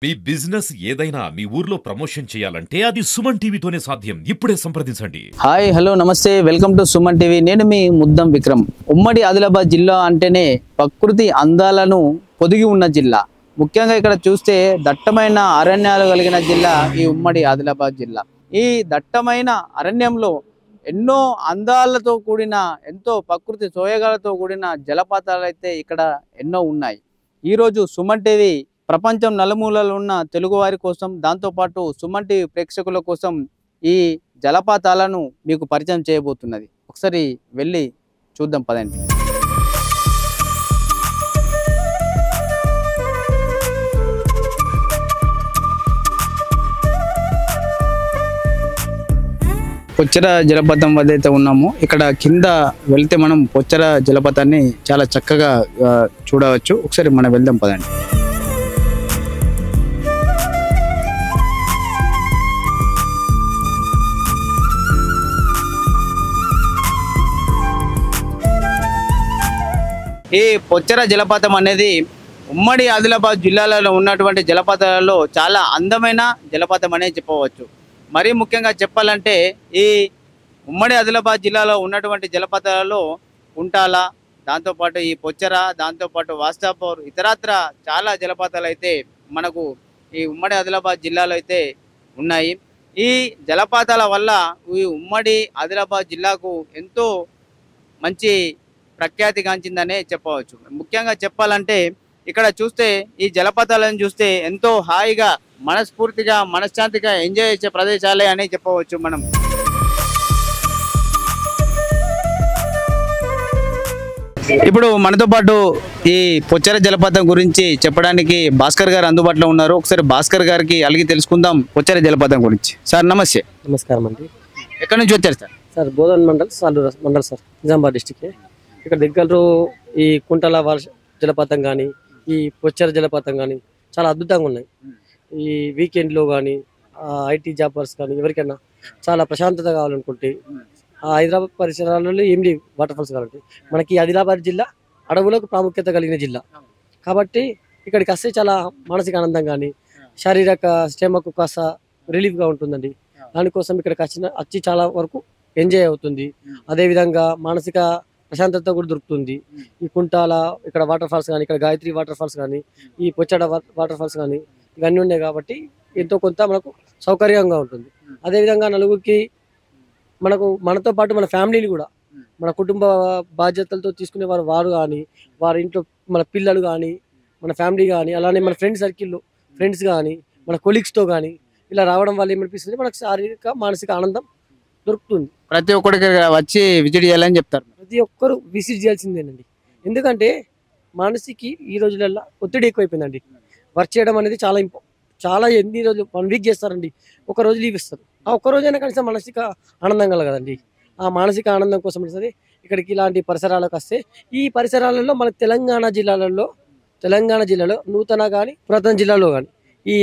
మీ business ఏదైనా మీ ఊర్లో promotion చేయాలంటే అది సుమన్ టీవీతోనే సాధ్యం. ఇప్పుడే సంప్రదించండి. హాయ్ హలో నమస్తే వెల్కమ్ టు సుమన్ టీవీ. నేను మీ ముద్దం విక్రమ్. ఉమ్మడి ఆదిలాబాద్ జిల్లా అంటేనే ప్రకృతి అందాలను పొదిగి ఉన్న జిల్లా. ముఖ్యంగా ఇక్కడ చూస్తే దట్టమైన అరణ్యాలు కలిగిన జిల్లా ఈ ఉమ్మడి ఆదిలాబాద్ జిల్లా. ఈ దట్టమైన అరణ్యంలో ఎన్నో అందాలతో కూడిన ఎంతో ప్రకృతి సోయగాలతో కూడిన జలపాతాలు అయితే ఇక్కడ ఎన్నో ఉన్నాయి. ఈరోజు సుమన్ టీవీ ప్రపంచం నలుమూలలు ఉన్న తెలుగువారి కోసం, దాంతోపాటు సుమన్ టీవీ ప్రేక్షకుల కోసం ఈ జలపాతాలను మీకు పరిచయం చేయబోతున్నది. ఒకసారి వెళ్ళి చూద్దాం పదండి. పొచ్చర జలపాతం వద్ద అయితే ఉన్నాము. ఇక్కడ కింద వెళ్తే మనం పొచ్చర జలపాతాన్ని చాలా చక్కగా చూడవచ్చు. ఒకసారి మనం వెళ్దాం పదండి. ఈ పొచ్చర జలపాతం అనేది ఉమ్మడి ఆదిలాబాద్ జిల్లాలో ఉన్నటువంటి జలపాతాలలో చాలా అందమైన జలపాతం అనేది చెప్పవచ్చు. మరీ ముఖ్యంగా చెప్పాలంటే ఈ ఉమ్మడి ఆదిలాబాద్ జిల్లాలో ఉన్నటువంటి జలపాతాలలో కుంటాల, దాంతోపాటు ఈ పొచ్చర, దాంతోపాటు వాస్తాపూర్, ఇతరత్ర చాలా జలపాతాలు అయితే మనకు ఈ ఉమ్మడి ఆదిలాబాద్ జిల్లాలో అయితే ఉన్నాయి. ఈ జలపాతాల వల్ల ఈ ఉమ్మడి ఆదిలాబాద్ జిల్లాకు ఎంతో మంచి ప్రఖ్యాతిగాంచిందనే చెప్పవచ్చు. ముఖ్యంగా చెప్పాలంటే ఇక్కడ చూస్తే ఈ జలపాతాలను చూస్తే ఎంతో హాయిగా మనస్ఫూర్తిగా మనశ్శాంతిగా ఎంజాయ్ చేసే ప్రదేశాలే అని చెప్పవచ్చు మనం. ఇప్పుడు మనతో పాటు ఈ పొచ్చర జలపాతం గురించి చెప్పడానికి భాస్కర్ గారు అందుబాటులో ఉన్నారు. ఒకసారి భాస్కర్ గారికి అడిగి తెలుసుకుందాం పొచ్చర జలపాతం గురించి. సార్ నమస్తే. నమస్కారం అండి. ఎక్కడి నుంచి వచ్చారు sir? Sir Bodhan mandal, Saluru mandal sir, Nizamabad district. ఇక్కడ దగ్గరలో ఈ కుంటల జలపాతం కానీ, ఈ పొచ్చర జలపాతం కానీ చాలా అద్భుతంగా ఉన్నాయి. ఈ వీకెండ్లో కానీ ఐటీ జాబర్స్ కానీ ఎవరికైనా చాలా ప్రశాంతత కావాలనుకుంటే హైదరాబాద్ పరిసరాలలో ఏమిటి వాటర్ ఫాల్స్ కావాలంటే మనకి ఆదిలాబాద్ జిల్లా అడవులకు ప్రాముఖ్యత కలిగిన జిల్లా కాబట్టి ఇక్కడికి వస్తే చాలా మానసిక ఆనందం కానీ శారీరక శ్రమకు కాస్త రిలీఫ్గా ఉంటుందండి. దానికోసం ఇక్కడికి వచ్చి చాలా వరకు ఎంజాయ్ అవుతుంది. అదేవిధంగా మానసిక ప్రశాంతత కూడా దొరుకుతుంది. ఈ కుంటాల ఇక్కడ వాటర్ ఫాల్స్ కానీ, ఇక్కడ గాయత్రి వాటర్ ఫాల్స్ కానీ, ఈ పొచ్చడ వాటర్ ఫాల్స్ కానీ ఇవన్నీ ఉన్నాయి కాబట్టి ఎంతో కొంత మనకు సౌకర్యంగా ఉంటుంది. అదేవిధంగా నలుగురికి మనతో పాటు మన ఫ్యామిలీని కూడా మన కుటుంబ బాధ్యతలతో తీసుకునే వారు కానీ, వారి ఇంట్లో మన పిల్లలు కానీ, మన ఫ్యామిలీ కానీ, అలానే మన ఫ్రెండ్స్ కానీ, మన కొలీగ్స్తో కానీ ఇలా రావడం వల్ల ఏమనిపిస్తుంది, మనకు శారీరక మానసిక ఆనందం దొరుకుతుంది. ప్రతి ఒక్కరికి వచ్చి విజిట్ చేయాలని చెప్తారు. ప్రతి ఒక్కరు విజిట్ చేయాల్సిందేనండి. ఎందుకంటే మనిషికి ఈ రోజులలో ఒత్తిడి ఎక్కువైపోయిందండి. వర్క్ చేయడం అనేది చాలా ఎన్ని రోజులు 1 వీక్ చేస్తారండి, ఒక రోజు లీవ్ ఇస్తారు. ఆ ఒక్క రోజైనా కనీసం మానసిక ఆనందం కలగదండి. ఆ మానసిక ఆనందం కోసం సరే ఇక్కడికి ఇలాంటి పరిసరాలకు వస్తే, ఈ పరిసరాలలో మన తెలంగాణ జిల్లాలో నూతన కానీ పురాతన జిల్లాలో కానీ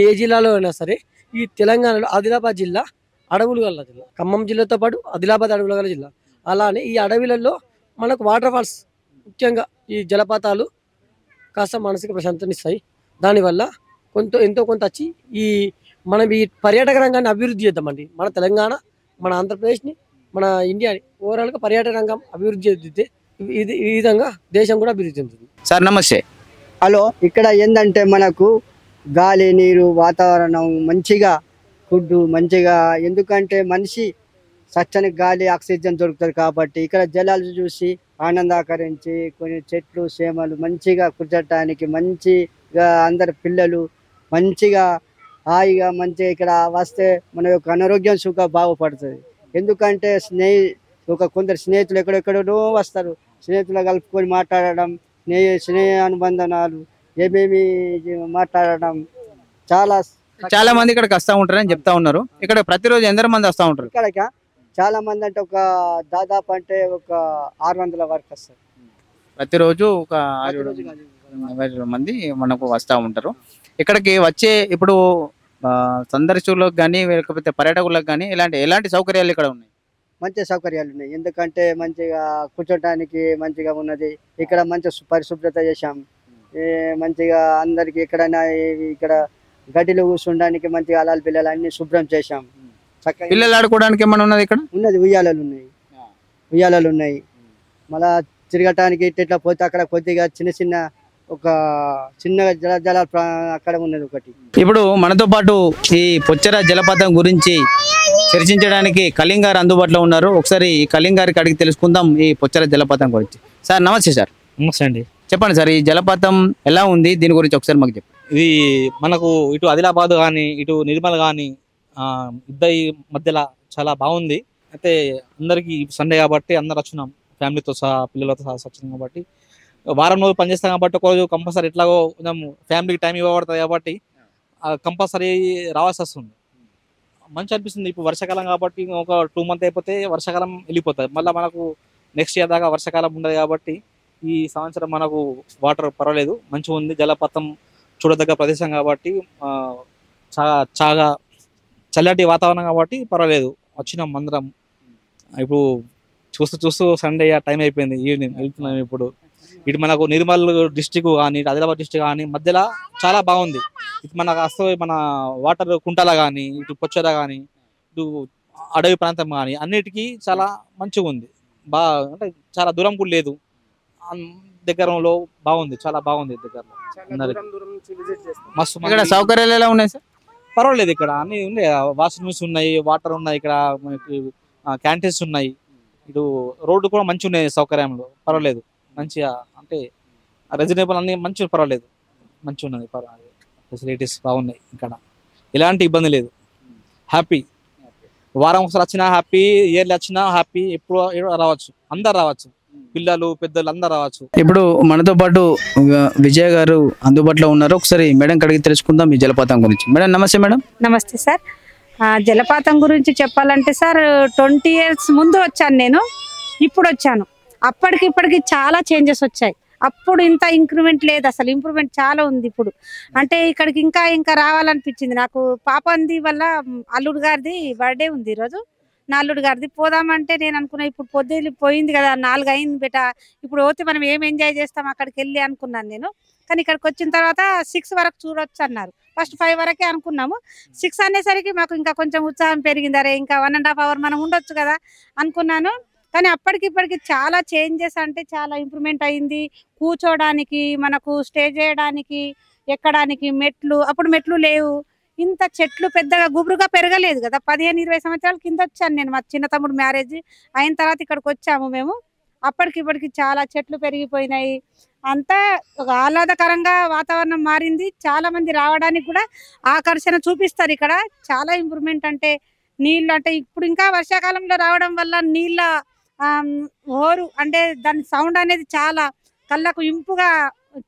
ఏ జిల్లాలో అయినా సరే ఈ తెలంగాణలో ఆదిలాబాద్ జిల్లా అడవులు గల జిల్లా. ఖమ్మం జిల్లాతో పాటు ఆదిలాబాద్ అడవుల గల జిల్లా. అలానే ఈ అడవులలో మనకు వాటర్ ఫాల్స్, ముఖ్యంగా ఈ జలపాతాలు కాస్త మానసిక ప్రశాంతనిస్తాయి. దానివల్ల ఎంతో కొంత వచ్చి మనం ఈ పర్యాటక రంగాన్ని అభివృద్ధి చేద్దామండి. మన తెలంగాణ, మన ఆంధ్రప్రదేశ్ని, మన ఇండియాని ఓవరాల్గా పర్యాటక రంగం అభివృద్ధి చేద్దితే ఈ విధంగా దేశం కూడా అభివృద్ధి చెందుతుంది. సార్ నమస్తే. హలో. ఇక్కడ ఏంటంటే మనకు గాలి, నీరు, వాతావరణం మంచిగా, ఫుడ్ మంచిగా, ఎందుకంటే మనిషి స్వచ్ఛని గాలి, ఆక్సిజన్ దొరుకుతుంది కాబట్టి ఇక్కడ జలాలు చూసి ఆనందాకరించి కొన్ని చెట్లు చేమలు మంచిగా కూర్చోటానికి మంచిగా అందరు పిల్లలు మంచిగా హాయిగా మంచిగా ఇక్కడ వస్తే మన యొక్క అనారోగ్యం సుఖ బాగుపడుతుంది. ఎందుకంటే కొందరు స్నేహితులు ఎక్కడెక్కడో వస్తారు, స్నేహితులు కలుపుకొని మాట్లాడడం, స్నేహ అనుబంధనాలు ఏమేమి మాట్లాడడం చాలా మంది ఇక్కడికి వస్తూ ఉంటారని చెప్తా ఉన్నారు. ఇక్కడ ప్రతిరోజు ఎందరు మంది వస్తూ ఉంటారు? ఇక్కడ చాలా మంది అంటే దాదాపు అంటే ఒక 600 వరకు వస్తారు. ప్రతిరోజు ఒక 600 మంది మనకు వస్తూ ఉంటారు. ఇక్కడికి వచ్చే ఇప్పుడు సందర్శకులకు కానీ లేకపోతే పర్యాటకులకు కానీ ఎలాంటి సౌకర్యాలు ఇక్కడ ఉన్నాయి? మంచి సౌకర్యాలు ఉన్నాయి. ఎందుకంటే మంచిగా కూర్చోటానికి మంచిగా ఉన్నది. ఇక్కడ మంచి పరిశుభ్రత చేశాం. మంచిగా అందరికి ఎక్కడైనా ఇక్కడ గడ్డిలో కూర్చోడానికి మంచిగా అలాల పిల్లలు అన్ని శుభ్రం చేశాం. చక్కగా పిల్లలు ఆడుకోవడానికి ఏమైనా ఉన్నది ఇక్కడ? ఉన్నది, ఉయ్యాలలు ఉన్నాయి. మళ్ళా తిరగటానికి ఇట్లా పోతే అక్కడ కొద్దిగా చిన్న ఒక చిన్న జల అక్కడ ఉన్నది ఒకటి. ఇప్పుడు మనతో పాటు ఈ పొచ్చర జలపాతం గురించి చర్చించడానికి కలీం గారు అందుబాటులో ఉన్నారు. ఒకసారి ఈ కలీం గారికి అడిగి తెలుసుకుందాం ఈ పొచ్చర జలపాతం గురించి. సార్ నమస్తే సార్. నమస్తే అండి. చెప్పండి సార్, ఈ జలపాతం ఎలా ఉంది, దీని గురించి ఒకసారి మాకు చెప్పండి. ఇది మనకు ఇటు ఆదిలాబాద్ కానీ ఇటు నిర్మల్ కానీ ఇద్దరి మధ్యలో చాలా బాగుంది. అయితే అందరికీ సండే కాబట్టి అందరు వచ్చినాం, ఫ్యామిలీతో సహా పిల్లలతో సహా వచ్చినాం కాబట్టి వారం రోజులు పనిచేస్తాం కాబట్టి ఒక రోజు కంపల్సరీ ఎట్లాగో కొంచెం ఫ్యామిలీకి టైం ఇవ్వబడుతుంది కాబట్టి కంపల్సరీ రావాల్సి వస్తుంది. మంచి అనిపిస్తుంది. ఇప్పుడు వర్షాకాలం కాబట్టి ఒక 2 months అయిపోతే వర్షాకాలం వెళ్ళిపోతుంది. మళ్ళీ మనకు నెక్స్ట్ ఇయర్ దాకా వర్షాకాలం ఉండదు కాబట్టి ఈ సంవత్సరం మనకు వాటర్ పర్వాలేదు, మంచిగా ఉంది. జలపాతం చూడదగ్గ ప్రదేశం కాబట్టి చాలా చల్లటి వాతావరణం కాబట్టి పర్వాలేదు. వచ్చినాం అందరం. ఇప్పుడు చూస్తూ సండే టైం అయిపోయింది, ఈవినింగ్ వెళ్తున్నాం. ఇప్పుడు ఇటు మనకు నిర్మల్ డిస్టిక్ కానీ ఇటు ఆదిలాబాద్ డిస్టిక్ కానీ మధ్యలో చాలా బాగుంది. ఇటు మనకు వస్తే మన వాటర్ కుంటల కానీ ఇటు పొచ్చర కానీ ఇటు అడవి ప్రాంతం కానీ అన్నిటికీ చాలా మంచిగా ఉంది. అంటే చాలా దూరం కూడా లేదు, దగ్గరలో బాగుంది, చాలా బాగుంది. దగ్గరలో మస్తు ఇక్కడ సౌకర్యాలు ఎలా ఉన్నాయి సార్? పర్వాలేదు. ఇక్కడ అన్ని ఉన్నాయి, వాష్రూమ్స్ ఉన్నాయి, వాటర్ ఉన్నాయి, ఇక్కడ క్యాంటీన్స్ ఉన్నాయి, ఇటు రోడ్డు కూడా మంచిగా ఉన్నాయి, సౌకర్యంలో పర్వాలేదు. మంచిగా అంటే రీజనబుల్ అన్ని మంచిగా పర్వాలేదు, మంచిగా ఉన్నది. ఫెసిలిటీస్ బాగున్నాయి, ఇక్కడ ఎలాంటి ఇబ్బంది లేదు. హ్యాపీ, వారం ఒకసారి వచ్చినా హ్యాపీ, ఇయర్లీ వచ్చినా హ్యాపీ. ఎప్పుడు రావచ్చు, అందరు రావచ్చు, పిల్లలు పెద్దలు అందరు రావచ్చు. ఇప్పుడు మనతో పాటు విజయ్ గారు అందుబాటులో ఉన్నారు. ఒకసారి మేడం అడిగి తెలుసుకుందాం ఈ జలపాతం గురించి. మేడం నమస్తే. మేడం నమస్తే సార్. జలపాతం గురించి చెప్పాలంటే సార్ 20 years ముందు వచ్చాను నేను, ఇప్పుడు వచ్చాను. అప్పటికి ఇప్పటికి చాలా చేంజెస్ వచ్చాయి. అప్పుడు ఇంత ఇంక్రిమెంట్ లేదు, అసలు ఇంప్రూవ్మెంట్ చాలా ఉంది ఇప్పుడు. అంటే ఇక్కడికి ఇంకా రావాలనిపించింది నాకు. పాపంది వల్ల అల్లుడు గారిది బర్త్డే ఉంది ఈరోజు, నా అల్లుడు గారిది. పోదామంటే నేను అనుకున్నా ఇప్పుడు పొద్దున్న పోయింది కదా, 4 అయింది బేట, ఇప్పుడు పోతే మనం ఏం ఎంజాయ్ చేస్తాం అక్కడికి వెళ్ళి అనుకున్నాను నేను. కానీ ఇక్కడికి వచ్చిన తర్వాత 6 వరకు చూడొచ్చు అన్నారు. ఫస్ట్ 5 వరకే అనుకున్నాము. 6 అనేసరికి మాకు ఇంకా కొంచెం ఉత్సాహం పెరిగింది. అరే ఇంకా 1.5 hour మనం ఉండొచ్చు కదా అనుకున్నాను. కానీ అప్పటికి ఇప్పటికి చాలా చేంజెస్, అంటే చాలా ఇంప్రూవ్మెంట్ అయింది. కూర్చోడానికి, మనకు స్టే చేయడానికి, ఎక్కడానికి మెట్లు, అప్పుడు మెట్లు లేవు. ఇంత చెట్లు పెద్దగా గుబురుగా పెరగలేదు కదా. 15-20 సంవత్సరాల కింద వచ్చాను నేను, మా చిన్న తమ్ముడు మ్యారేజ్ అయిన తర్వాత ఇక్కడికి వచ్చాము మేము. అప్పటికి ఇప్పటికి చాలా చెట్లు పెరిగిపోయినాయి. అంతా ఒక ఆహ్లాదకరంగా వాతావరణం మారింది. చాలా మంది రావడానికి కూడా ఆకర్షణ చూపిస్తారు ఇక్కడ. చాలా ఇంప్రూవ్మెంట్, అంటే నీళ్ళు, అంటే ఇప్పుడు ఇంకా వర్షాకాలంలో రావడం వల్ల నీళ్ళ హోరు, అంటే దాని సౌండ్ అనేది చాలా కళ్ళకు ఇంపుగా,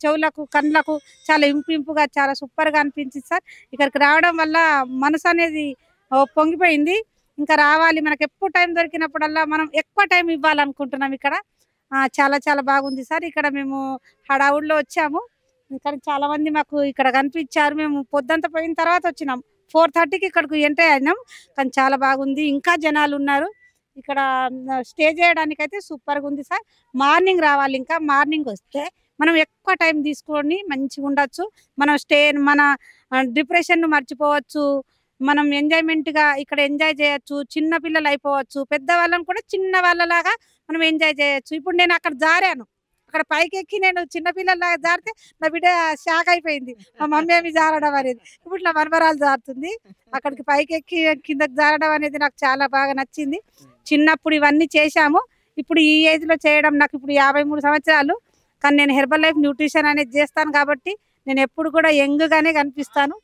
చెవులకు కళ్ళకు చాలా ఇంపుగా చాలా సూపర్గా అనిపించింది సార్. ఇక్కడికి రావడం వల్ల మనసు అనేది పొంగిపోయింది. ఇంకా రావాలి, మనకు ఎప్పుడు టైం దొరికినప్పుడల్లా మనం ఎక్కువ టైం ఇవ్వాలనుకుంటున్నాం ఇక్కడ. చాలా చాలా బాగుంది సార్. ఇక్కడ మేము హడావుడిలో వచ్చాము, కానీ చాలా మంది మాకు ఇక్కడ కనిపించారు. మేము పొద్దంతా పోయిన తర్వాత వచ్చినాం, 4:30కి ఇక్కడికి ఎంటర్ అయినాం. కానీ చాలా బాగుంది, ఇంకా జనాలు ఉన్నారు. ఇక్కడ స్టే చేయడానికి అయితే సూపర్గా ఉంది సార్. మార్నింగ్ రావాలి, ఇంకా మార్నింగ్ వస్తే మనం ఎక్కువ టైం తీసుకొని మంచిగా ఉండొచ్చు. మనం మన డిప్రెషన్ మర్చిపోవచ్చు, మనం ఎంజాయ్మెంట్గా ఇక్కడ ఎంజాయ్ చేయొచ్చు. చిన్న పిల్లలు అయిపోవచ్చు, పెద్దవాళ్ళని కూడా చిన్న వాళ్ళలాగా మనం ఎంజాయ్ చేయొచ్చు. ఇప్పుడు నేను అక్కడ జారాను, అక్కడ పైకి ఎక్కి నేను చిన్నపిల్లలాగా జారితే నా బిడ్డ షాక్ అయిపోయింది, మా మమ్మీ ఏమి జారడం అనేది. ఇప్పుడు నా మనవరాలు జారుతుంది. అక్కడికి పైకి ఎక్కి కిందకి జారడం అనేది నాకు చాలా బాగా నచ్చింది. చిన్నప్పుడు ఇవన్నీ చేశాము, ఇప్పుడు ఈ ఏజ్లో చేయడం, నాకు ఇప్పుడు 53 సంవత్సరాలు. కానీ నేను హెర్బల్ లైఫ్ న్యూట్రిషన్ అనేది చేస్తాను కాబట్టి నేను ఎప్పుడు కూడా యంగ్గానే కనిపిస్తాను.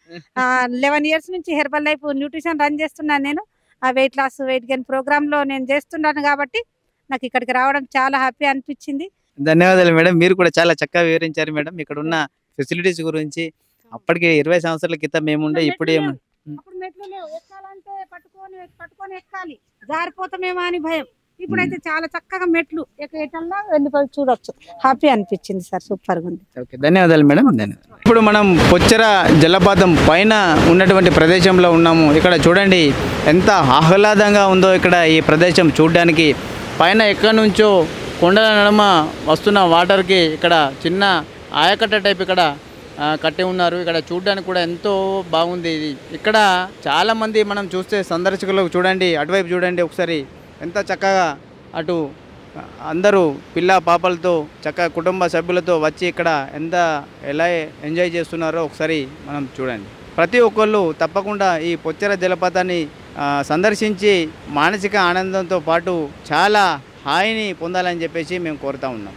11 years నుంచి హెర్బల్ లైఫ్ న్యూట్రిషన్ రన్ చేస్తున్నాను నేను. ఆ వెయిట్ లాస్ వెయిట్ గెయిన్ ప్రోగ్రాంలో నేను చేస్తున్నాను కాబట్టి నాకు ఇక్కడికి రావడం చాలా హ్యాపీ అనిపించింది. ధన్యవాదాలు మేడం, మీరు కూడా చాలా చక్కగా వివరించారు మేడం ఇక్కడ ఉన్న ఫెసిలిటీస్ గురించి. అప్పటికి 20 సంవత్సరాల క్రితం మేముండే, ఇప్పుడు అప్పుడు మెట్లు లేవు, ఎక్కాలంటే పట్టుకొని ఎక్కాలి, జారిపోతామేమో అని భయం. ఇప్పుడైతే చాలా చక్కగా మెట్లు ఎక్కడల్లా వెళ్ళిపోయి చూడొచ్చు. హ్యాపీ అనిపించింది సార్, సూపర్ గా ఉంది. ఓకే, ధన్యవాదాలు మేడం. ధన్యవాదాలు. ఇప్పుడు మనం పొచ్చర జలపాతం పైన ఉన్నటువంటి ప్రదేశంలో ఉన్నాము. ఇక్కడ చూడండి ఎంత ఆహ్లాదంగా ఉందో ఇక్కడ ఈ ప్రదేశం చూడడానికి. పైన ఎక్కడి నుంచో కొండల నడుమ వస్తున్న వాటర్కి ఇక్కడ చిన్న ఆయకట్ట టైప్ ఇక్కడ కట్టి ఉన్నారు. ఇక్కడ చూడడానికి కూడా ఎంతో బాగుంది. ఇది ఇక్కడ చాలామంది మనం చూస్తే సందర్శకులు చూడండి, అటువైపు చూడండి ఒకసారి ఎంత చక్కగా అటు అందరూ పిల్ల పాపలతో చక్కగా కుటుంబ సభ్యులతో వచ్చి ఇక్కడ ఎలా ఎంజాయ్ చేస్తున్నారో ఒకసారి మనం చూడండి. ప్రతి ఒక్కళ్ళు తప్పకుండా ఈ పొచ్చెర జలపాతాన్ని సందర్శించి మానసిక ఆనందంతో పాటు చాలా హాయిని పొందాలని చెప్పేసి మేము కోరుతా ఉన్నాం.